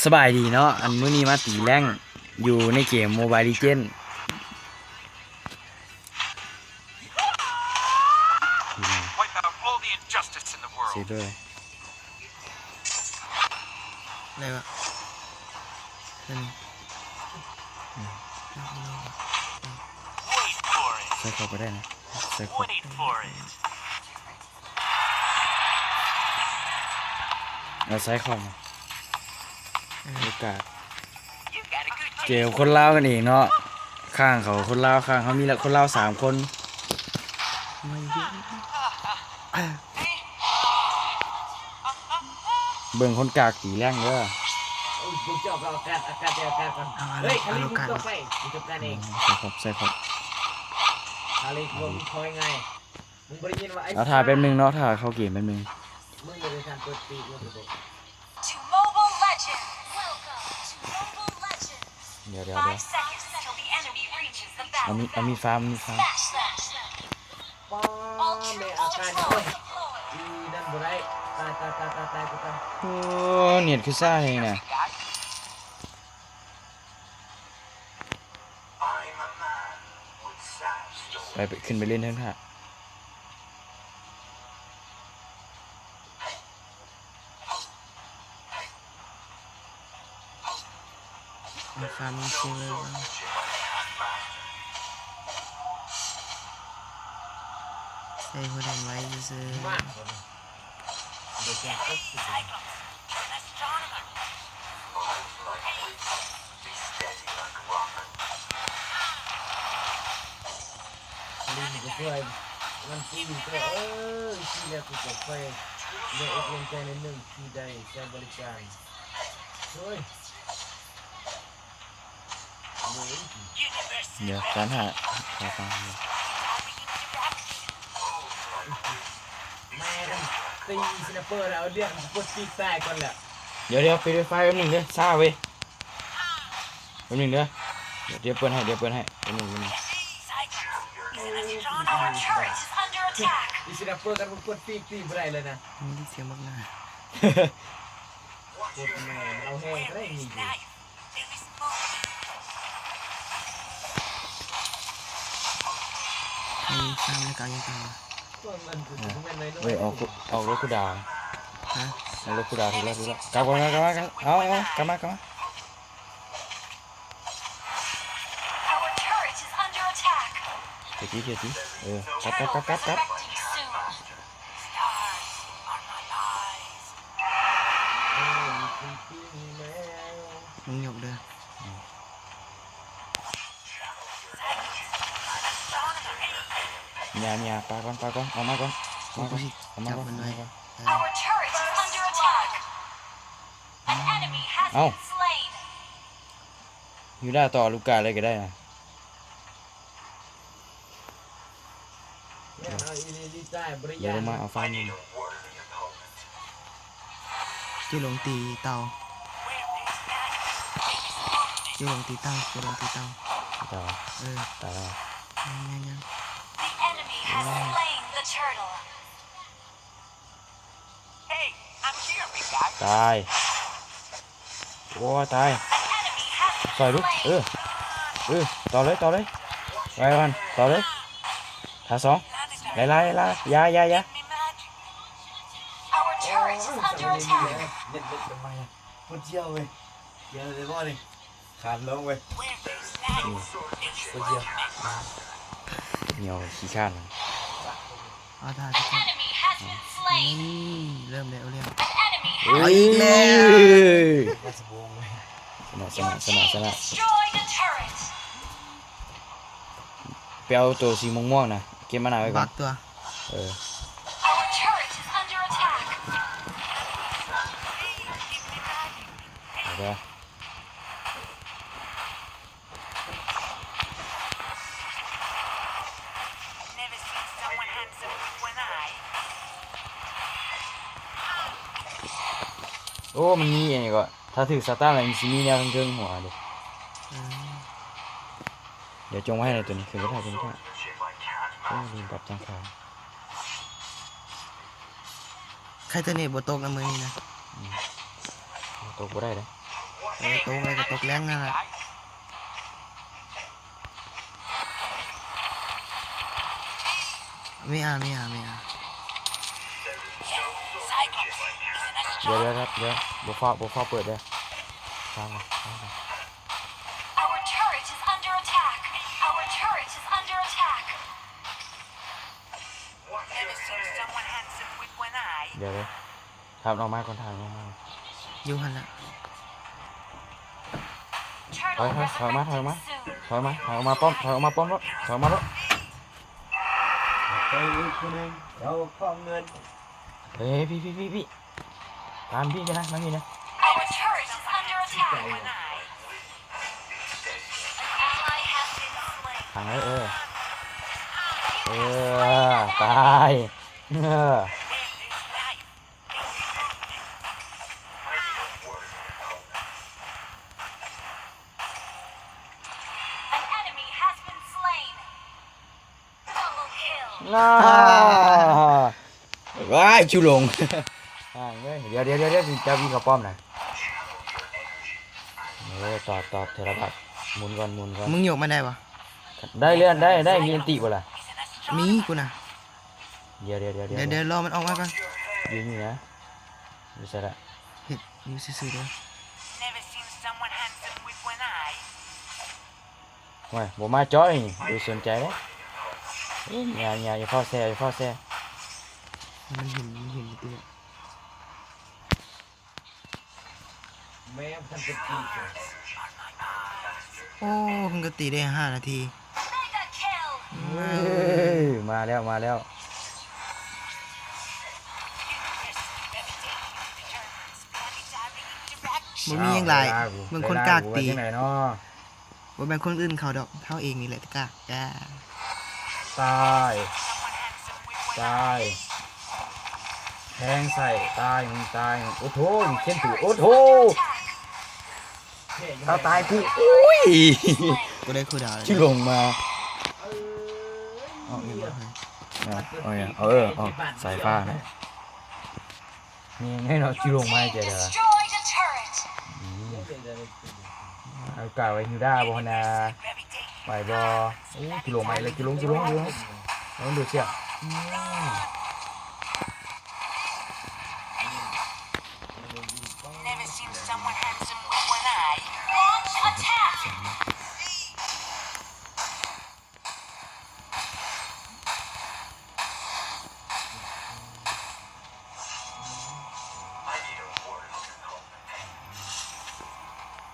สบายดีเนาะอันมื้อนี้มาตีแรงอยู่ในเกม Mobile Legends เสียด้วยอะไรวะนั่นใส่เข้าไปได้นะใส่เข้าใส่เข้ามาโอกาสเจอคนลาวกันเองเนาะข้างเขาคนลาวข้างเขามีละคนลาว3 คนไม่เยอะเบิ่งคนกากตีแรงเด้อกูจบอากาศก่อนเฮ้ยคาริมึงต้องไปมึงจัดการเองใส่เข้าคาริมึงคอยไงมึงบริยินว่าไอ้เอาถ่ายแป๊บนึงเนาะถ่ายเข้าเกมแป๊บนึงมึงบริการเปิดปีกมึงบอกเดี๋ยวมีฟาร์มป้าเมอาการโอ้ยอีนั่นบ่ได้ตายกูตายโอ้เน็ตคือซ่าเองน่ะไปขึ้นไปเล่นเถอะค่ะฟาร์มเชื่อใส่หัวแดงไว้ซื้อมากเด็กแก่ก็สุดลิงก็ช่วยมันตีก็ที่แรกกูจะไปเลี้ยงอกลงใจในหนึ่งที่ใดใช้บริการช่วยเดี๋ยวการหาฟังแม่กันตีสนับเปอร์แล้วเรียกกดตีแตกก่อนแหละเดี๋ยวไปด้วยไฟแป๊บนึงเด้อซ่าเว้ยแป๊บนึงเด้อเดี๋ยวเปิดให้แป๊บนึงอีสนับเปอร์กันมันกดตีไปเลยนะมีเสียงมากหน้าก ดแม่เอาแห้งได้มีอยู่มีฟาร์มในการยังต่อเฮ้ยออกรถกูดาวฮะเอารถกูดาวถูกแล้วกลับมาเอากลับมาเดี๋ยวจีกลับมึงหยกเด้อเนี่ยปลาก่อนเอามาก่อนจับมันไว้เอาอยู่ได้ต่อลูกกาเลยก็ได้นะเดี๋ยวลงมาเอาฟาร์มนี่จิ้วหลงตีเต่าต่อตายยังตายโอ้ตายใส่ลูกต่อเลยไว้มันต่อเลยท่า2ไล่ยาเด็ดทำไมอ่ะคนเที่ยวเว้ยเดี๋ยวเลยว่าดิขาดลงเว้ยคนเที่ยวเหนียวขี้ข้านเอาท่าทุกคนเริ่มแล้วอีกแล้วชนะไปเอาตัวสีม่วงนะเก็บมะนาวไว้ก่อนตัวเดี๋ยวโอ้มันมีอย่างนี้ก็ถ้าถือสตาร์อะไรมันมีแนวเครื่องหัวเดี๋ยวจงไว้ในตัวนี้คือไม่ได้ลืมปรับจังขาวใครตัวนี้บตกน้ำมือนี่นะตกบ่ได้เลย ตกอะไรก็ตกแรงนั่นแหละไม่เอาไม่เอาไม่เอา เดี๋ยวครับเดี๋ยวบุฟฟ้าเปิดเลยฟังก่อนฟังก่อน Our turret is under attack. Our turret is under attack. Never seen someone handsome with one eye. เดี๋ยวเลยทำออกมาก่อนทำออกมา อยู่หันละ Turtle Thôi, thôi, thoải mái, thoải resurrecting mái. soon. ถอยมาถอยออกมาป้อมถอยออกมาป้อมรถถอยออกมาแล้ว ไปอีกคนหนึงเดี๋ยวข้อเงิน เฮ้ยพี่ตามพี่กันนะมาพี่นะ Our turret is under attack. One eye. An ally has been slain. ขังไว้ตายAnเออ enemy has been slain. Double kill. น่าว้ายชิวลงอ่าเดี๋ยวจะวิ่งกับป้อมหน่อยตอบเทระบาทหมุนก่อน มึงโยกมาได้ปะ ได้เลื่อนได้มีอันติบ่ล่ะ มีกูนะ เดี๋ยว เดี๋ยวรอมันออกมาก่อน ยืนอยู่นะไม่ใช่ละ เห็ดอยู่ซื่อๆเด้อ Never seen someone handsome with one eye. ว้ายบ่มาจ้อยดูสนใจเลยอย่าเฝ้าแซ่ มันเห็นเตือน แม่พันเป็นปีกเลย โอ้เพิ่งก็ตีได้5 นาที Mega kill. มาแล้ว บ่มีหยังหลายเบิ่งคนกากตี ไหนเนาะ บ่แม่นคนอื่นเขาดอกเท่าเองนี่แหละกากจ้า ตาย Someone handsome with one ตายแทงใส่ตายโอ้โหเข็นถือโอ้โห Attack. ตาตายกูอุ้ย กูได้คูลดาวน์เลย ชื่อลงมา ออกอีกแล้วเฮ้ย เอาสายฟ้านะนี่ให้เราชื่อลงมาเจอเด้อ Destroyed a turret. เอากล่าวไว้ฮิวด้าบ่นะ very dangerous. ไปบ่โอ้ชื่อลงมาเลยชื่อลงต้องดูเสีย Never seen someone handsome with one eye. Launch attack.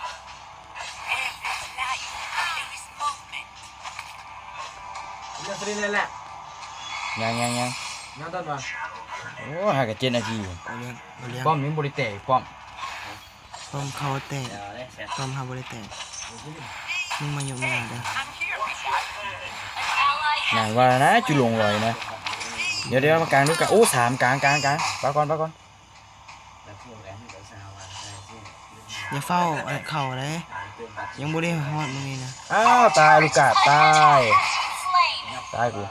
There is life. There is movement. เรื่องนี้แหละ ยัง น้ำต้นมา โอ้หากะ7 นาที เอาเลี้ยง ป้อมยังบ่ได้แตกป้อม ป้อมเขาแตกป้อมเขาบ่ได้แตกมึงมาโยกไม่เอาเด้อ I'm here, big guy. Ally นั่ has นว่านะจุลงลอยนะเดี๋ยวมากลางดูกันโอ้3กลางปาก่อน อย่าเฝ้าเข่าเลยยังบ่ได้ฮอดมึงนี่นะ อ้าวตายลูกกาตาย slain. ตายกู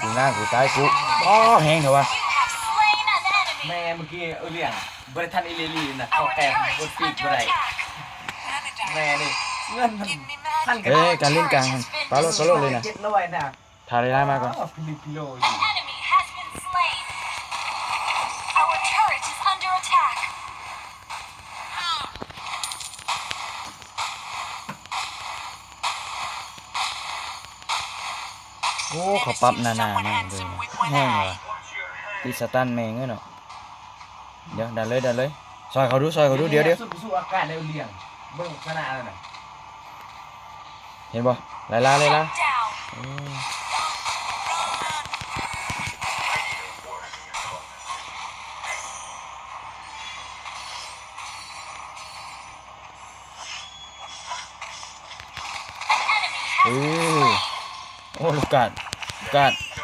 ถึงหน้ากูตายกูอ๋อแห้งเถอะวะ You have slain an enemy. แม่เมื่อกี้เรียงบริทันอิเลลีนะเขา Our แอบ turret บน is ปีก under อะไร attack. แม่นี่เงินมัน Give me ท่าน magic. กัน เอ้ยการเล่นกลางปาโลเลยนะ 700นะ ทาเลยได้มาก่อน พิลิปิโล An enemy has been slain. Our turret is under attack. โอ้เขาปรับหนาๆมากเลยแห้งเหรอตีสตันแมงเนาะเดี๋ยวดันเลยซอยเขาดูเดี๋ยว สู้อากาศเรียงเบิ่งขนาดนั้นน่ะ เห็นบ่ไล่ล่า Down. เออโอ้ลูกกาด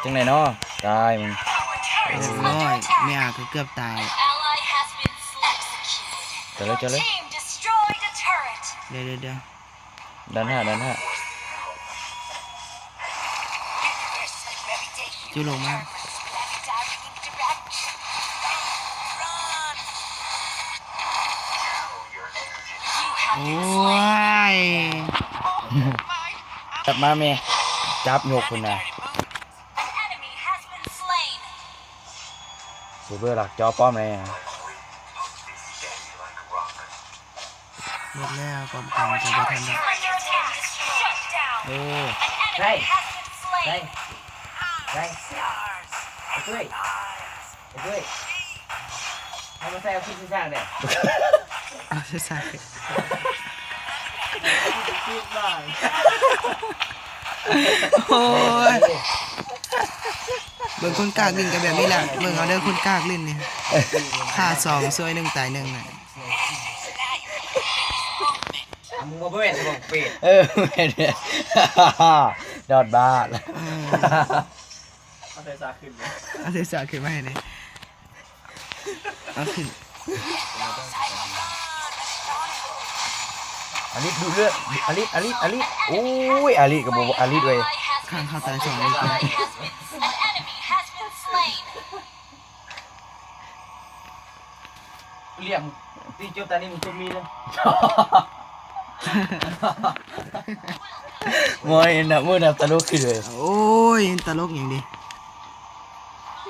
จังไหนเนาะตายมึง Our turret เรีย is บร้อย under ไม่ attack. อาก็เกือบตาย An ally has been executed. เจอ Your เลย team destroyed a turret. เดี๋ยว ดันห้า Universal gravitation. จู่ลงมา Planetary interaction. Run. โอ้ย จับมาแม่จับยกคุณนะ An enemy has been slain. เซเบอร์หลักจอป้อมเลยนะ หมดแล้วป้อมกลางจะไปทันได้ Your attack. Shut down. เออ An enemy has been ได้ slain. ได้ไอ้ด้วยไอ้ด้วยให้มาใส่เอาขึ้นสร้างเนี่ย เอาใส่ คิดบ้าง โอ้ยเบิ่งคนกากลิ้นกันแบบนี้แหละเบิ่งเอาเด้อคนกากลิ้นเนี่ยฆ่าสองซวยหนึ่งตายหนึ่งน่ะ มึงมาเป็นบอกเป็ด เออแม่เนี่ย ดอดบ้าแล้ว เอาใส่ซาขึ้นเลย เอาเสียสาขึ้นมาให้เลยเอาขึ้น อลิสดูเลือดอลิสโอ้ยอลิสกับโบอลิสเว้ย ข้างเข้าตายสองเลยกัน An enemy has been slain. เรียกตีโจตานี่มึงจะมีเลย มอยนะมือนับตลกขึ้นเลย โอ้ยตลกอย่างดี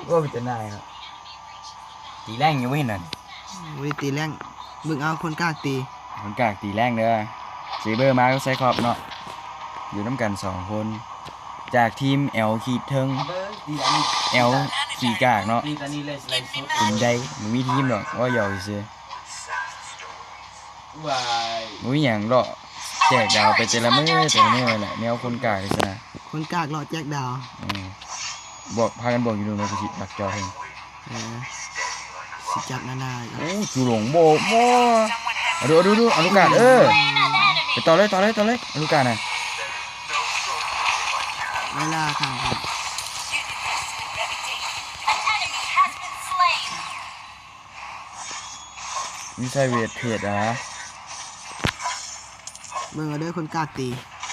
ว่าเป็นจะนายครับตีแรงยังไม่เห็นนั่น บริตีแรงเบิ่งเอาคนกากตี คนกากตีแรงเด้อเซเบอร์มาก็ใส่ขอบเนาะอยู่น้ำกัน2 คนจากทีม L ขีดเทิง ตีอันนี้ L ขี่กากเนาะ ตีอันนี้เลยสไลด์สุด เป็นใดมันมีทีมหรอกว่าหยอกซื้อ วาย มันมีอย่างหรอกแจกดาวไปแต่ละมื้อแหละแนวคนกากเลยนะ คนกากหลอดแจกดาว บอกพากันบอกอยู่ตรงนั้นสิดักจอเพลง เออสิจับนาอีก โอ้จูหลงโบโมดูอนุกาศไปต่อเลยอนุกาศน่ะ เวลาข้างครับ An enemy has been slain. มีใส่เวทเทรดอ่ะ เบิ่งเอาเด้อคนกากตี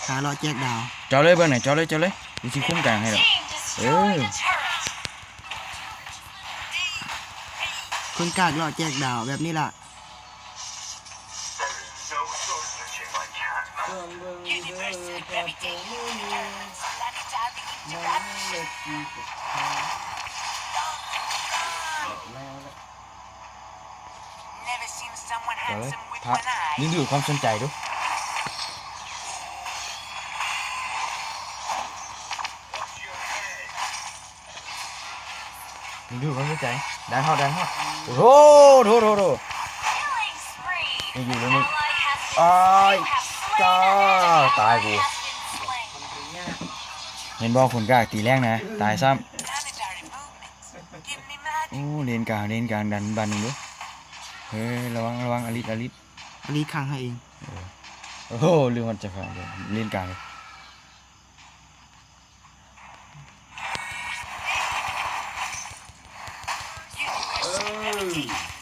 หาหลอดแจกดาว จอเลยเบิ่งหน่อยจอเลยมีสิคุ้มกลางให้หรอ Team destroyed a turret. คนกากหลอดแจกดาวแบบนี้ล่ะ Never seen someone จอเลย handsome with พัก one eye. ดึงดูดความสนใจดูความสนใจดันฮอดโอ้โห Killing spree. นี่อยู่ตรง Ally นี้ has been อ้าย slain. จ้า An ตาย enemy กู has been slain. เห็นบอกคนกล้าตีแรงนะตายซ้ Planetary movements. Give me magic. ำโอ้เลนกลางดันบันหนึ่งดูเฮ้ยระวังอลิส อันนี้ข้างให้เอง โอ้โหลืมมันจะฟังเลยเลนกลางเลย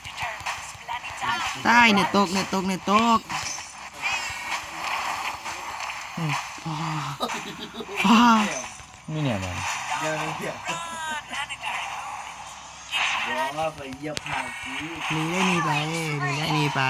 Determines planetary. ใต้ในตกว้า นี่เนี่ยมัน เดี๋ยวเดี๋ยว Planetary movements. เดี๋ยวว่าไปเหยียบหางจี หนีได้หนีไป